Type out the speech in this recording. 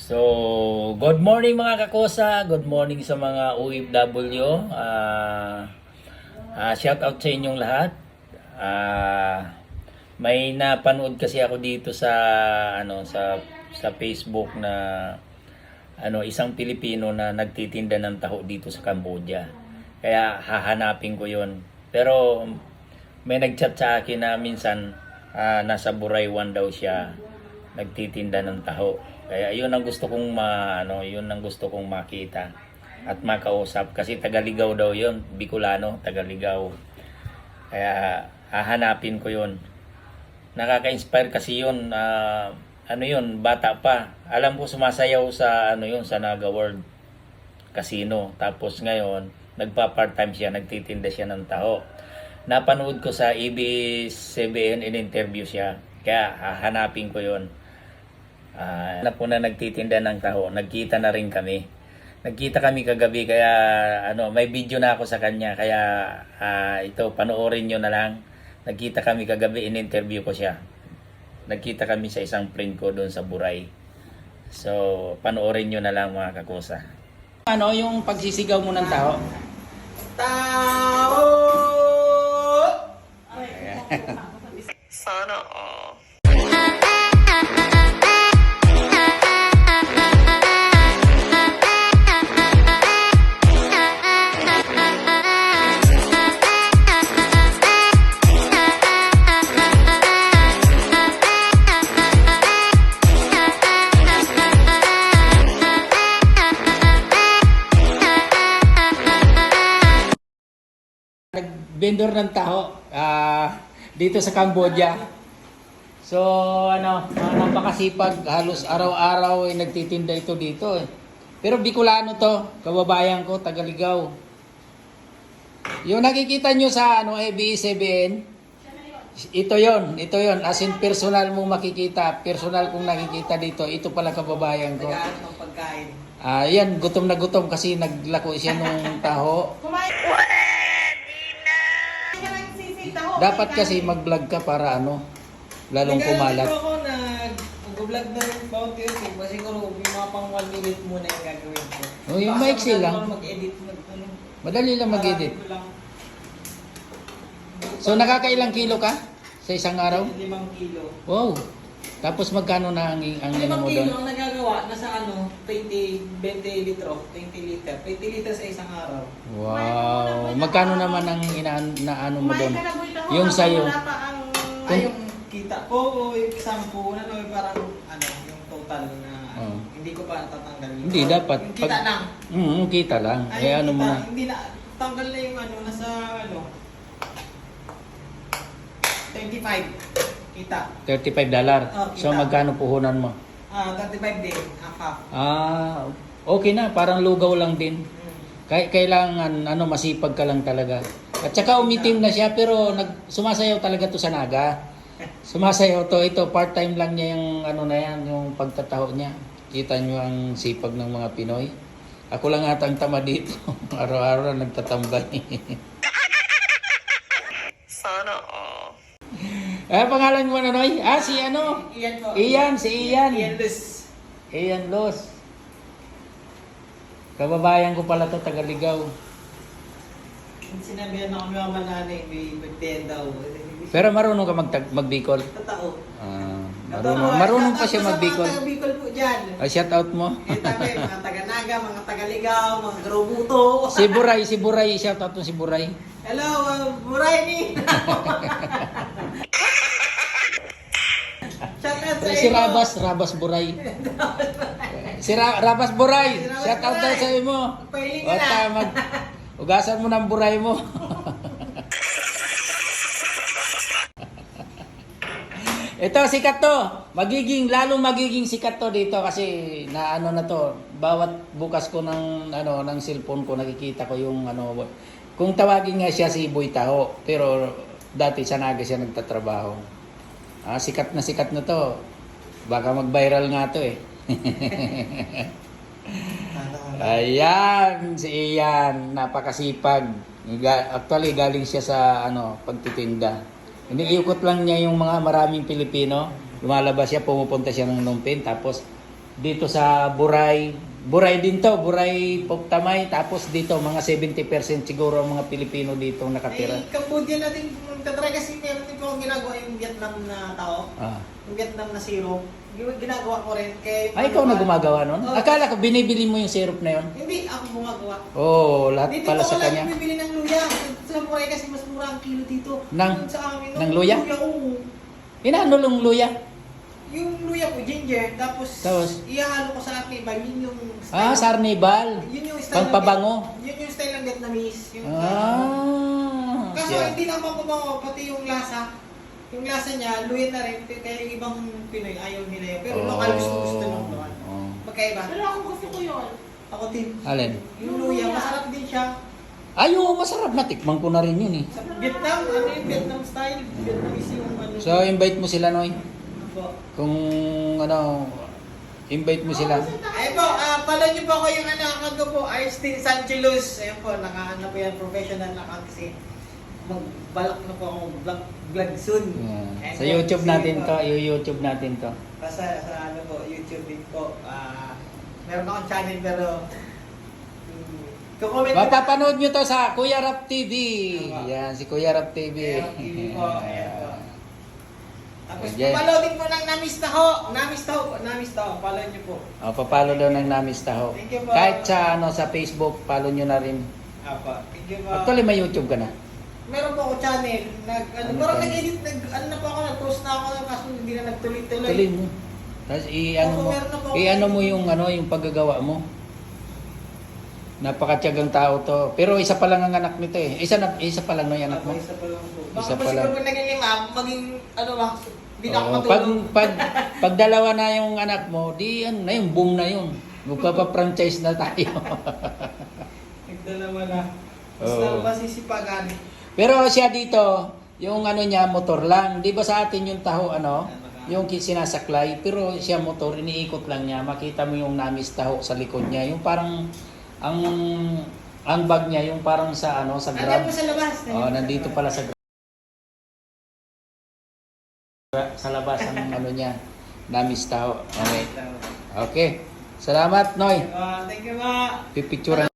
So, good morning mga kakosa, good morning sa mga OFW. Shout out sa inyong lahat. May napanood kasi ako dito sa sa Facebook na isang Pilipino na nagtitinda ng taho dito sa Cambodia. Kaya hahanapin ko 'yon. Pero may nagchat sa akin na minsan nasa Buray 1 daw siya nagtitinda ng taho. Kaya yun ang gusto kong yun ang gusto kong makita at makausap kasi Tagaligaw daw yun, Bicolano, Tagaligaw. Kaya hahanapin ko yun. Nakaka-inspire kasi yun, yun, bata pa. Alam ko sumasayaw sa sa Naga World Casino. Tapos ngayon, nagpa-part-time siya, nagtitinda siya ng taho. Napanood ko sa ABS-CBN, in-interview siya. Kaya hahanapin ko yun. Na po na nagtitinda ng taho, nagkita na rin kami. Nagkita kami kagabi kaya may video na ako sa kanya kaya ito panoorin niyo na lang. Nagkita kami kagabi, in-interview ko siya. Nagkita kami sa isang friend ko doon sa Buray. So, panoorin niyo na lang mga kakosa. Yung pagsisigaw mo ng taho? Tao! Sana all. Vendor ng taho dito sa Cambodia. So napakasipag, halos araw-araw ay nagtitinda ito dito eh. Pero Bicolano to, kababayan ko, Tagaligaw. Yung nakikita nyo sa ABS-CBN, ito yon, as in personal mo makikita, personal kong nakikita dito, ito pala kababayan ko. Nag-aano ng pagkain. Yan, gutom na gutom kasi naglako siya nung taho. Dapat kasi mag-vlog ka para lalong kumalat. Nag-aano ako nag-vlog na rin about yun. Siguro yung mga pang 1 minute muna yung gagawin ko. Yung maiksi lang. Mag-edit. Madali lang mag-edit. So nakakailang kilo ka sa isang araw? 5 kilo. Wow. Tapos magkano na ang 5 mo kilo doon? ang nagagawa nasa 20 litro, 20 liter. 20 liter sa isang araw. Wow. Magkano naman ang inaano mo doon? Yung sayo. Yung kita ko o yung sampu parang yung total na hindi ko pa tatanggalin. Hindi dapat. Yung kita lang. Kita lang. Ay, Ano mo na? Hindi na tanggal na yung nasa 25 kita. $35. Kita. So magkano puhunan mo? 35 din, half. Okay na, parang lugaw lang din. Kailangan masipag ka lang talaga. At saka umitim na siya pero sumasayaw talaga to sa Naga. Sumasayaw to, ito part-time lang niya yung yung pagtataho niya. Kita niyo ang sipag ng mga Pinoy. Ako lang atang tama dito. Araw-araw nagtatambay. Sana all. Pangalan mo Noy? Si Ian po. Si Ian. Ian Luz. Ian Los. Kababayan ko pala to, Tagaligaw. Sinabihan ako ng mga nanay, may birthday daw. Pero marunong ka magbikol? Totoo. Marunong pa siya magbikol. Mga taga-Bicol po dyan. Shout out mo. Mga taga-Naga, mga taga-Ligaw, mga Garubuto. Si Buray, shout out mo si Buray. Hello, Buray ni. Shout out sa Si iyo. Rabas Buray. Rabas Buray, shout out daw sa iyo mo. Pailing ka na. Ugasan mo ng buray mo. Ito, sikat to. Lalong magiging sikat to dito kasi na to. Bawat bukas ko ng cellphone ko nakikita ko yung kung tawagin nga siya si Boy Taho, pero dati sa Naga siya nagtatrabaho. Sikat na to. Baka mag-viral nga to eh. Ayan, si Ian, napakasipag. Actually, galing siya sa pagtitinda. Iniikot lang niya yung mga maraming Pilipino. Lumalabas siya, pumupunta siya ng Phnom Penh, tapos dito sa Buray. Buray din to, Buray Poktamay. Tapos dito, mga 70% siguro ang mga Pilipino dito nakatira. Cambodia natin tatry kasi meron din po akong ginagawa yung Vietnam na tao. Ah. Yung Vietnam na syrup. Ginagawa ko rin. Kaya Ay, ikaw na gumagawa nun? Oo. Akala ko, binibili mo yung syrup na yun? Hindi, ako gumagawa. Oo, lahat Dito pala po sa lang kanya. bumibili ng luya. Sa Buray kasi mas mura ang kilo dito. Ng- Sa amin, ng luya? Oo. Inaano lang luya? Yung luya po, ginger, tapos, Tapos? ihalo ko sa akin, yun yung Ah, ng- sarnibal. Yun yung style Pampabango. Yun yung style ng Vietnamese. Yung, Ah. kaso siya. hindi lang pampabango, pati yung lasa. Yung lasa niya, luya na rin. Kaya yung ibang Pinoy, ayaw nila yun. Pero local gusto lang doon. Oh. Magkaiba. Pero ako gusto ko yun. Ako din. Alin? Yung luya, masarap din siya. Ay, oo, masarap na. Tikman ko na rin yun eh. Sa Vietnam, ano yung Vietnam style? Vietnamese yung ano. So, invite mo sila, Noy. Po. Kung ano, invite mo sila. Ayun po, follow niyo po ako yung account ko po, Arstin Sanchelos. Ayun po, naka-ano po yan, professional account kasi magbalak na po akong vlog soon. Yeah. Ayun Sa po, YouTube sige natin po. to, i-YouTube natin to. Sa ano po, YouTube din po. Meron akong channel pero kukomment Mapapanood nyo to sa Kuya Rap TV. Tama. Yan, si Kuya Rap TV. Kuya Rap TV po, ayan po. Tapos Ayan. follow din po ng Namistaho. Namistaho, follow niyo po. O, papalo daw ng Namis Taho. Thank you po. Kahit sa, ano, sa Facebook, follow nyo na rin. Apa, thank you po. Actually, may YouTube ka na. Meron po ako channel. Ano Parang channel? nag-edit, ano na po ako, nag-post na ako kaso hindi na nagtuloy-tuloy. Tuloy mo. Tapos i-ano mo, Meron na po ako. i-ano mo yung, ano, yung paggagawa mo. Napakatyagang tao to. Pero isa pa lang ang anak nito eh. Isa pa lang no yung anak mo. Isa pa lang po. Isa Baka pa pa lang. siguro pag naging lima, maging ano ba, hindi na ako Oo, matulog. pag dalawa na yung anak mo, di ano na yung boom na yun. Magpapa-franchise na tayo. Nagdalawa na. Basta Oo. masisipagan. Pero siya dito, yung ano niya, motor lang. Di ba sa atin yung taho, ano? Yung sinasaklay. Pero siya motor, iniikot lang niya. Makita mo yung namis taho sa likod niya. Yung parang, ang bag niya, yung parang sa, ano, sa Nandiyan grab. po sa labas. Oh, nandito pala sa sa labas ang ano niya, namis taho. Okay. Okay. Salamat, Noy. Thank you ma. Pipicturean